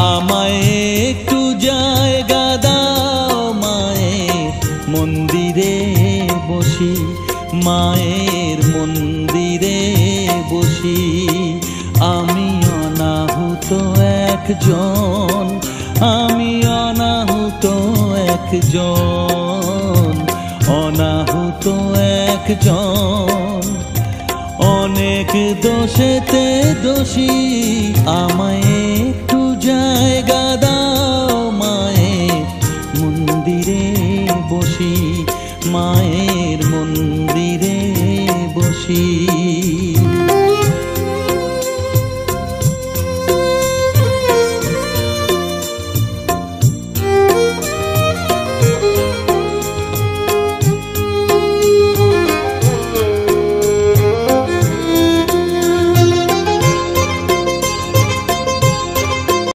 আমায় একটু জায়গা দাও মায়ের মন্দিরে বসি, মায়ের মন্দিরে বসি। আমি অনাহুত একজন, আমি অনাহুত একজন, অনাহুত একজন। অনেক দোষেতে দোষী আমায়